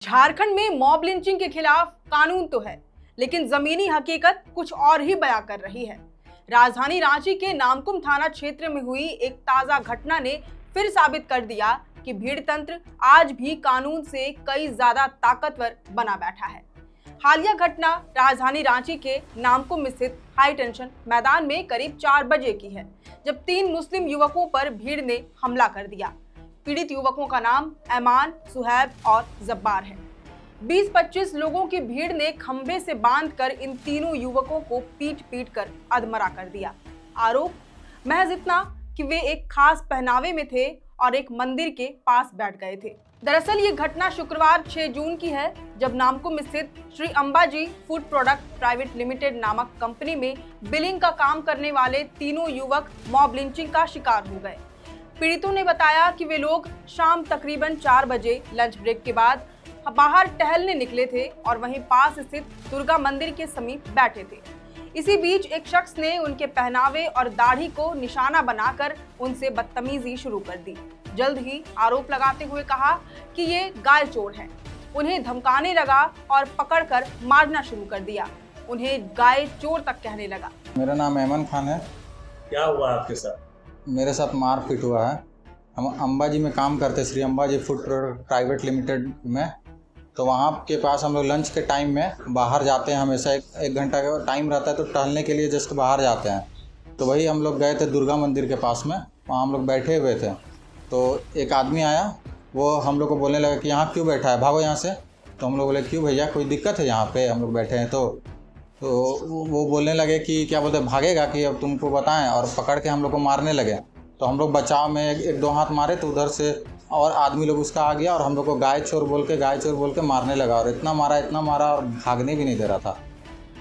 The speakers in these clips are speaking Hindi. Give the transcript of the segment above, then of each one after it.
झारखंड में मॉब लिंचिंग के खिलाफ कानून तो है, लेकिन जमीनी हकीकत कुछ और ही बयां कर रही है। राजधानी रांची के नामकुम थाना क्षेत्र में हुई एक ताजा घटना ने फिर साबित कर दिया कि भीड़ तंत्र आज भी कानून से कई ज्यादा ताकतवर बना बैठा है। हालिया घटना राजधानी रांची के नामकुम स्थित हाई टेंशन मैदान में करीब 4 बजे की है, जब 3 मुस्लिम युवकों पर भीड़ ने हमला कर दिया। पीड़ित युवकों का नाम ऐमान, सुहैब और जब्बार है। 20-25 लोगों की भीड़ ने खंबे से बांधकर इन तीनों युवकों को पीट कर अधमरा कर दिया। आरोप महज इतना कि वे एक खास पहनावे में थे और एक मंदिर के पास बैठ गए थे। दरअसल ये घटना शुक्रवार 6 जून की है, जब नामकुम स्थित Shri Ambaji food product private limited नामक कंपनी में बिलिंग का काम करने वाले तीनों युवक मॉब लिंचिंग का शिकार हो गए। पीड़ितों ने बताया कि वे लोग शाम तकरीबन 4 बजे लंच ब्रेक के बाद बाहर टहलने निकले थे और वहीं पास स्थित दुर्गा मंदिर के समीप बैठे थे। इसी बीच एक शख्स ने उनके पहनावे और दाढ़ी को निशाना बनाकर उनसे बदतमीजी शुरू कर दी। जल्द ही आरोप लगाते हुए कहा कि ये गाय चोर है। उन्हें धमकाने लगा और पकड़कर मारना शुरू कर दिया। उन्हें गाय चोर तक कहने लगा। मेरा नाम अहमद खान है। क्या हुआ आपके साथ? मेरे साथ मारपीट हुआ है। हम अंबाजी में काम करते, Shri Ambaji food product private limited में। तो वहाँ के पास हम लोग लंच के टाइम में बाहर जाते हैं। हमेशा एक घंटा का टाइम रहता है, तो टहलने के लिए जस्ट बाहर जाते हैं। तो वही हम लोग गए थे दुर्गा मंदिर के पास में, वहाँ हम लोग बैठे हुए थे। तो एक आदमी आया, वो हम लोग को बोलने लगा कि यहाँ क्यों बैठा है, भागो यहाँ से। तो हम लोग बोले क्यों भैया, कोई दिक्कत है यहाँ पे, हम लोग बैठे हैं। तो वो बोलने लगे कि क्या बोलते भागेगा कि अब तुमको बताएं, और पकड़ के हम लोग को मारने लगे। तो हम लोग बचाव में एक दो हाथ मारे, तो उधर से और आदमी लोग उसका आ गया और हम लोग को गाय चोर बोल के मारने लगा, और इतना मारा और भागने भी नहीं दे रहा था।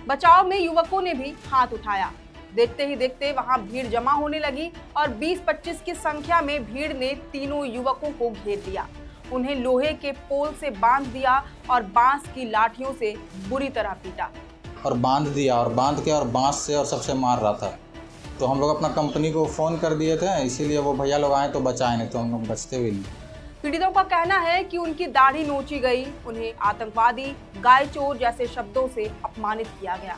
बचाव में युवकों ने भी हाथ उठाया। देखते ही देखते वहां भीड़ जमा होने लगी और 20-25 की संख्या में भीड़ ने तीनों युवकों को घेर लिया। उन्हें लोहे के पोल से बांध दिया और बांस की लाठियों से बुरी तरह पीटा और बांध के और बांस से और सबसे मार रहा था। तो हम लोग अपना कंपनी को फ़ोन कर दिए थे, इसीलिए वो भैया लोग आए तो बचाए, नहीं तो हम लोग बचते भी नहीं। पीड़ितों का कहना है कि उनकी दाढ़ी नोची गई, उन्हें आतंकवादी, गाय चोर जैसे शब्दों से अपमानित किया गया।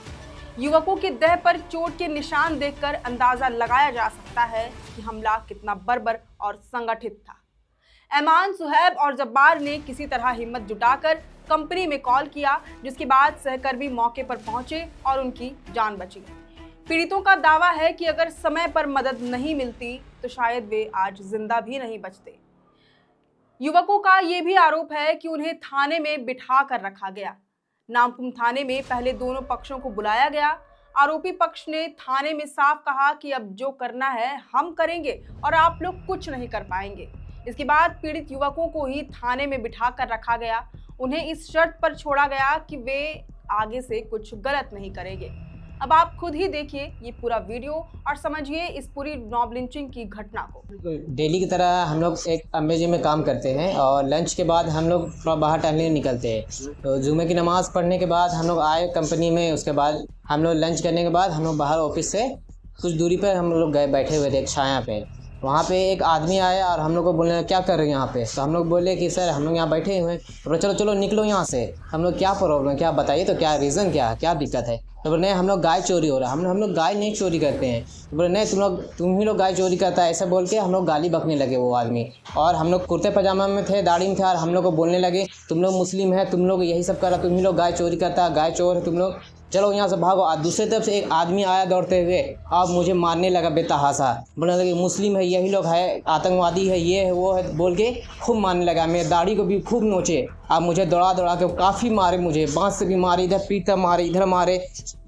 युवकों के देह पर चोट के निशान देखकर अंदाजा लगाया जा सकता है कि हमला कितना बर्बर और संगठित था। ऐमान, सुहैब और जब्बार ने किसी तरह हिम्मत जुटाकर कंपनी में कॉल किया, जिसके बाद सहकर्मी मौके पर पहुंचे और उनकी जान बची। पीड़ितों का दावा है कि अगर समय पर मदद नहीं मिलती तो शायद वे आज जिंदा भी नहीं बचते। युवकों का ये भी आरोप है कि उन्हें थाने में बिठा कर रखा गया। नामकुम थाने में पहले दोनों पक्षों को बुलाया गया। आरोपी पक्ष ने थाने में साफ कहा कि अब जो करना है हम करेंगे और आप लोग कुछ नहीं कर पाएंगे। इसके बाद पीड़ित युवकों को ही थाने में बिठा कर रखा गया। उन्हें इस शर्त पर छोड़ा गया कि वे आगे से कुछ गलत नहीं करेंगे। अब आप खुद ही देखिए ये पूरा वीडियो और समझिए इस पूरी मॉब लिंचिंग की घटना को। डेली की तरह हम लोग एक अंबाजी में काम करते हैं और लंच के बाद हम लोग थोड़ा बाहर टहलने निकलते हैं। तो जुमे की नमाज़ पढ़ने के बाद हम लोग आए कंपनी में। उसके बाद हम लोग लंच करने के बाद हम लोग बाहर ऑफिस से कुछ दूरी पर हम लोग गए, बैठे हुए थे एक छाया पे। वहाँ पे एक आदमी आया और हम लोग को बोलने क्या कर रहे हैं यहाँ पे। तो हम लोग बोले कि सर हम लोग यहाँ बैठे हुए हैं। तो बोले चलो निकलो यहाँ से। हम लोग क्या प्रॉब्लम, क्या बताइए, तो क्या रीज़न, क्या दिक्कत है। तो बोले नहीं हम लोग गाय चोरी हो रहा है। हम लोग गाय नहीं चोरी करते हैं। तो बोले नहीं तुम ही लोग गाय चोरी करता है, ऐसा बोल के हम लोग गाली बकने लगे वो आदमी। और हम लोग कुर्ते पजामा में थे, दाढ़ी में थे, और हम लोग को बोलने लगे तुम लोग मुस्लिम है, तुम लोग यही सब कर रहा, तुम ही लोग गाय चोरी करता है, गाय चोर है तुम लोग, चलो यहाँ से भागो। और दूसरी तरफ से एक आदमी आया दौड़ते हुए और मुझे मारने लगा बेतहासा। बोलने लगे मुस्लिम है, यही लोग है, आतंकवादी है, ये है वो है, बोल के खूब मारने लगा। मेरे दाढ़ी को भी खूब नोचे। अब मुझे दौड़ा के काफ़ी मारे, मुझे बांस से भी मारे, इधर पीठ तक मारे, इधर मारे।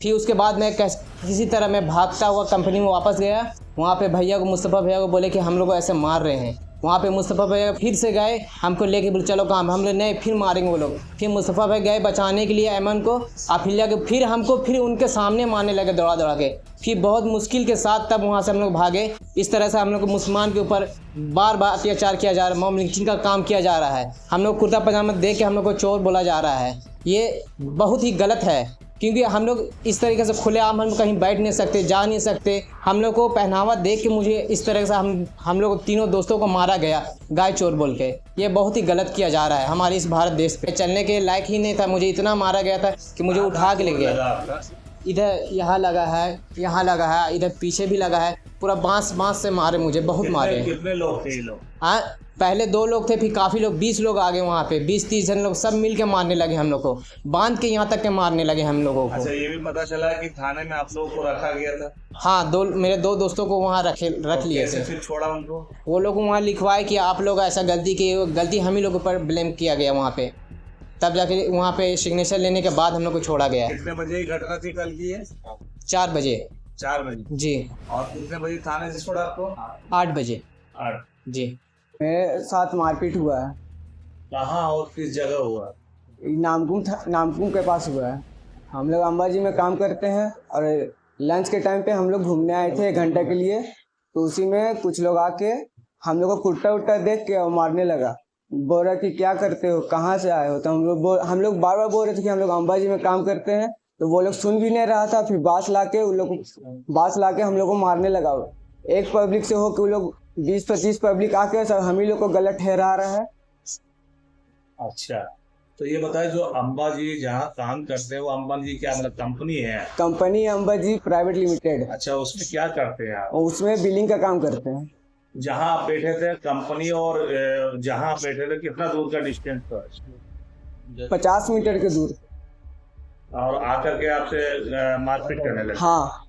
फिर उसके बाद मैं किसी तरह मैं भागता हुआ कंपनी में वापस गया। वहाँ पे भैया को, मुस्तफ़ा भैया को बोले कि हम लोग को ऐसे मार रहे हैं। वहाँ पे मुस्तफ़ा भैया फिर से गए, हमको लेके बोले चलो काम, हम लोग नहीं फिर मारेंगे वो लोग। फिर मुस्तफ़ा भाई गए बचाने के लिए ऐमन को, फिर के फिर हमको फिर उनके सामने मारने लगे दौड़ा के। फिर बहुत मुश्किल के साथ तब वहाँ से हम लोग भागे। इस तरह से हम लोग को मुसलमान के ऊपर बार अत्याचार किया जा रहा है, मॉब लिंचिंग का काम किया जा रहा है। हम लोग कुर्ता पजामा दे के हम लोग को चोर बोला जा रहा है। ये बहुत ही गलत है क्योंकि हम लोग इस तरीके से खुलेआम हम कहीं बैठ नहीं सकते, जा नहीं सकते। हम लोग को पहनावा देख के मुझे इस तरह से हम लोग तीनों दोस्तों को मारा गया गाय चोर बोल के। ये बहुत ही गलत किया जा रहा है हमारे इस भारत देश पे। चलने के लायक ही नहीं था, मुझे इतना मारा गया था कि मुझे उठा के ले गया। इधर यहाँ लगा है, यहाँ लगा है, इधर पीछे भी लगा है। पूरा बांस से मारे मुझे, बहुत मारे। कितने लोग थे ये लोग? हाँ, पहले 2 लोग थे, फिर काफ़ी लोग 20 लोग आ गए वहाँ पे। 20-30 जन लोग सब मिल के मारने लगे हम लोग को, बांध के यहाँ तक के मारने लगे हम लोगों को। अच्छा, ये भी पता चला कि थाने में आप लोगों को रखा गया था? हाँ, मेरे 2 दोस्तों को वहाँ रख लिए थे। फिर छोड़ा उनको? वो लोग वहाँ लिखवाए कि आप लोग ऐसा गलती किए, गलती हम ही लोगों पर ब्लेम किया गया वहाँ पे। तब जाके वहाँ पे सिग्नेचर लेने के बाद हम लोग को छोड़ा गया। कितने बजे ये घटना थी कल की है? 4 बजे। 4 बजे जी। और कितने बजे थाने से छोड़ा आपको? 8 बजे। 8। जी। मेरे साथ मारपीट हुआ है। कहाँ और किस जगह हुआ? नामकुम के पास हुआ है। हम लोग अंबाजी में काम करते हैं और लंच के टाइम पे हम लोग घूमने आए थे 1 घंटे के लिए। तो उसी में कुछ लोग आके हम लोग को कुट्टा उट्टा देख के और मारने लगा। बोल रहा कि क्या करते हो, कहाँ से आए हो। तो हम लोग बार बार बोल रहे थे कि हम लोग अंबाजी में काम करते हैं। तो वो लोग सुन भी नहीं रहा था। फिर बांस ला के हम लोग को मारने लगा। एक पब्लिक से हो के वो लोग 20-25 पब्लिक आके सब हम ही लोग को गलत ठहरा रहा है। अच्छा, तो ये बताए जो अंबाजी जहाँ काम करते हैं वो अंबाजी क्या मतलब कंपनी है? Company Ambaji private limited. अच्छा, उसमें क्या करते हैं आप? उसमें बिलिंग का काम करते हैं। जहाँ आप बैठे थे कंपनी और जहाँ आप बैठे थे कितना दूर का डिस्टेंस था? 50 मीटर के दूर। और आकर के आपसे मारपीट करने लगे? हाँ।